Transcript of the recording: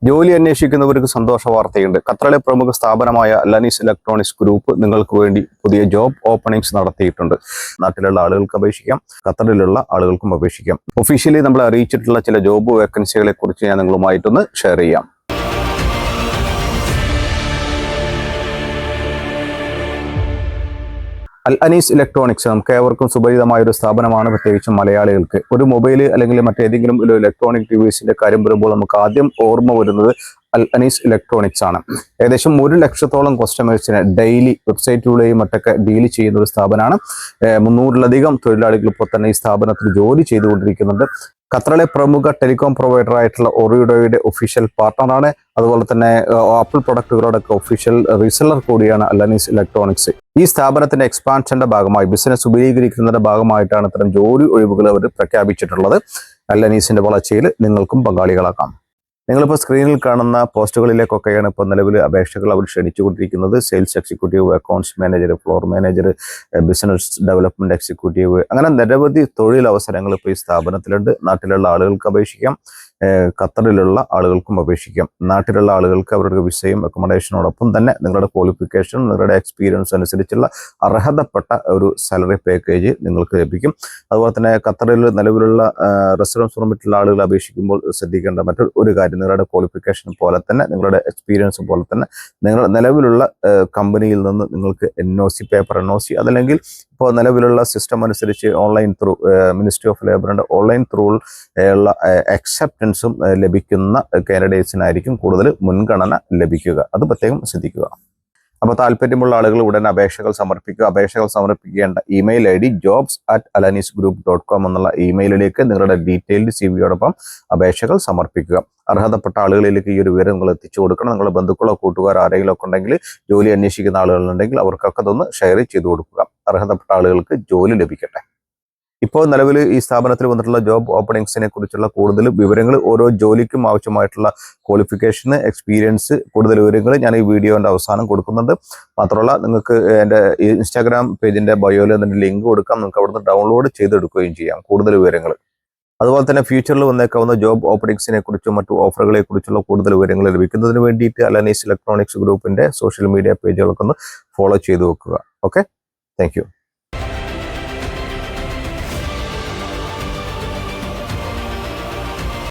ജോലി അന്വേഷിക്കുന്നവർക്ക് സന്തോഷ വാർത്തയുണ്ട്. ഖത്തറിലെ പ്രമുഖ സ്ഥാപനമായ അൽ-അനീസ് ഇലക്ട്രോണിക്സ് ഗ്രൂപ്പ് നിങ്ങൾക്ക് വേണ്ടി പുതിയ ജോബ് ഓപ്പണിംഗ്സ് നടത്തിയിട്ടുണ്ട്. നാട്ടിലുള്ള ആളുകൾക്ക് അപേക്ഷിക്കാം, ഖത്തറിലുള്ള ആളുകൾക്കും അപേക്ഷിക്കാം. ഒഫീഷ്യലി നമ്മൾ അറിയിച്ചിട്ടുള്ള ചില ജോബ് വേക്കൻസികളെ കുറിച്ച് ഞാൻ നിങ്ങളുമായിട്ടൊന്ന് ഷെയർ ചെയ്യാം. അൽ-അനീസ് ഇലക്ട്രോണിക്സ് നമുക്ക് ഏവർക്കും സുപരിചിതമായ ഒരു സ്ഥാപനമാണ്. പ്രത്യേകിച്ചും മലയാളികൾക്ക് ഒരു മൊബൈൽ അല്ലെങ്കിൽ മറ്റേതെങ്കിലും ഒരു ഇലക്ട്രോണിക് ഡിവൈസിന്റെ കാര്യം വരുമ്പോൾ നമുക്ക് ആദ്യം ഓർമ്മ വരുന്നത് അൽ-അനീസ് ഇലക്ട്രോണിക്സ് ആണ്. ഏകദേശം 1 ലക്ഷത്തോളം കസ്റ്റമേഴ്സിനെ ഡെയിലി വെബ്സൈറ്റിലൂടെയും മറ്റൊക്കെ ഡീൽ ചെയ്യുന്ന ഒരു സ്ഥാപനമാണ്. 300-ലധികം തൊഴിലാളികൾ ഇപ്പോൾ തന്നെ ഈ സ്ഥാപനത്തിൽ ജോലി ചെയ്തുകൊണ്ടിരിക്കുന്നുണ്ട്. ഖത്തറിലെ പ്രമുഖ ടെലികോം പ്രൊവൈഡർ ആയിട്ടുള്ള ഒറിഡോയുടെ ഒഫീഷ്യൽ പാർട്ണറാണ്. അതുപോലെ തന്നെ ആപ്പിൾ പ്രൊഡക്റ്റുകളുടെയൊക്കെ ഒഫീഷ്യൽ റീസെല്ലർ കൂടിയാണ് അൽ-അനീസ് ഇലക്ട്രോണിക്സ്. ഈ സ്ഥാപനത്തിന്റെ എക്സ്പാൻഷന്റെ ഭാഗമായി ബിസിനസ് വിപുലീകരിക്കുന്നതിന്റെ ഭാഗമായിട്ടാണ് ഇത്തരം ജോലി ഒഴിവുകൾ അവർ പ്രഖ്യാപിച്ചിട്ടുള്ളത്. അൽ-അനീസിന്റെ വളർച്ചയിൽ നിങ്ങൾക്കും പങ്കാളികളാക്കാം. നിങ്ങളിപ്പോൾ സ്ക്രീനിൽ കാണുന്ന പോസ്റ്റുകളിലേക്കൊക്കെയാണ് ഇപ്പോൾ നിലവിൽ അപേക്ഷകൾ അവർ ക്ഷണിച്ചുകൊണ്ടിരിക്കുന്നത്. Sales executive, accounts manager, floor manager, business development executive, അങ്ങനെ നിരവധി തൊഴിലവസരങ്ങൾ ഇപ്പോൾ ഈ സ്ഥാപനത്തിലുണ്ട്. നാട്ടിലുള്ള ആളുകൾക്ക് അപേക്ഷിക്കാം, ഖത്തറിലുള്ള ആളുകൾക്കും അപേക്ഷിക്കാം. നാട്ടിലുള്ള ആളുകൾക്ക് അവരുടെ വിസയും അക്കോമഡേഷനോടൊപ്പം തന്നെ നിങ്ങളുടെ ക്വാളിഫിക്കേഷൻ, നിങ്ങളുടെ എക്സ്പീരിയൻസ് അനുസരിച്ചുള്ള അർഹതപ്പെട്ട ഒരു സാലറി പാക്കേജ് നിങ്ങൾക്ക് ലഭിക്കും. അതുപോലെ തന്നെ ഖത്തറിൽ നിലവിലുള്ള റെസിഡൻസ് പെർമിറ്റുള്ള ആളുകൾ അപേക്ഷിക്കുമ്പോൾ ശ്രദ്ധിക്കേണ്ട മറ്റൊരു കാര്യം, നിങ്ങളുടെ ക്വാളിഫിക്കേഷൻ പോലെ തന്നെ നിങ്ങളുടെ എക്സ്പീരിയൻസ് പോലെ തന്നെ നിങ്ങളുടെ നിലവിലുള്ള കമ്പനിയിൽ നിന്ന് നിങ്ങൾക്ക് NOC, പേപ്പർ NOC, അതല്ലെങ്കിൽ ഇപ്പോൾ നിലവിലുള്ള സിസ്റ്റം അനുസരിച്ച് ഓൺലൈൻ ത്രൂ മിനിസ്ട്രി ഓഫ് ലേബറിൻ്റെ ഓൺലൈൻ ത്രൂ ഉള്ള അക്സെപ്റ്റൻസും ലഭിക്കുന്ന കാൻഡിഡേറ്റ്സിനായിരിക്കും കൂടുതൽ മുൻഗണന ലഭിക്കുക. അത് പ്രത്യേകം ശ്രദ്ധിക്കുക. അപ്പോൾ താല്പര്യമുള്ള ആളുകൾ ഉടൻ അപേക്ഷകൾ സമർപ്പിക്കുക. അപേക്ഷകൾ സമർപ്പിക്കേണ്ട ഇമെയിൽ ID jobs@alanisgroup.com എന്നുള്ള ഇമെയിലിലേക്ക് നിങ്ങളുടെ ഡീറ്റെയിൽഡ് CV-യോടൊപ്പം അപേക്ഷകൾ സമർപ്പിക്കുക. അർഹതപ്പെട്ട ആളുകളിലേക്ക് ഈ ഒരു വിവരം നിങ്ങൾ എത്തിച്ചു കൊടുക്കണം. നിങ്ങളുടെ ബന്ധുക്കളോ കൂട്ടുകാരോ ആരെങ്കിലും ഒക്കെ ഉണ്ടെങ്കിൽ, ജോലി അന്വേഷിക്കുന്ന ആളുകളുണ്ടെങ്കിൽ അവർക്കൊക്കെ അതൊന്ന് ഷെയർ ചെയ്ത് കൊടുക്കുക. അർഹതപ്പെട്ട ആളുകൾക്ക് ജോലി ലഭിക്കട്ടെ. ഇപ്പോൾ നിലവിൽ ഈ സ്ഥാപനത്തിൽ വന്നിട്ടുള്ള ജോബ് ഓപ്പണിംഗ്സിനെ കുറിച്ചുള്ള കൂടുതൽ വിവരങ്ങൾ, ഓരോ ജോലിക്കും ആവശ്യമായിട്ടുള്ള ക്വാളിഫിക്കേഷന്, എക്സ്പീരിയൻസ്, കൂടുതൽ വിവരങ്ങൾ ഞാൻ ഈ വീഡിയോൻ്റെ അവസാനം കൊടുക്കുന്നുണ്ട്. മാത്രമല്ല നിങ്ങൾക്ക് എൻ്റെ ഇൻസ്റ്റാഗ്രാം പേജിൻ്റെ ബയോയിൽ അതിൻ്റെ ലിങ്ക് കൊടുക്കാം. നിങ്ങൾക്ക് അവിടുന്ന് ഡൗൺലോഡ് ചെയ്തെടുക്കുകയും ചെയ്യാം കൂടുതൽ വിവരങ്ങൾ. അതുപോലെ തന്നെ ഫ്യൂച്ചറിൽ വന്നേക്കാവുന്ന ജോബ് ഓപ്പണിംഗ്സിനെ കുറിച്ചും മറ്റു ഓഫറുകളെ കുറിച്ചുള്ള കൂടുതൽ വിവരങ്ങൾ ലഭിക്കുന്നതിന് വേണ്ടിയിട്ട് അൽ-അനീസ് ഇലക്ട്രോണിക്സ് ഗ്രൂപ്പിൻ്റെ സോഷ്യൽ മീഡിയ പേജുകളൊക്കെ ഒന്ന് ഫോളോ ചെയ്ത് വെക്കുക. Okay, thank you.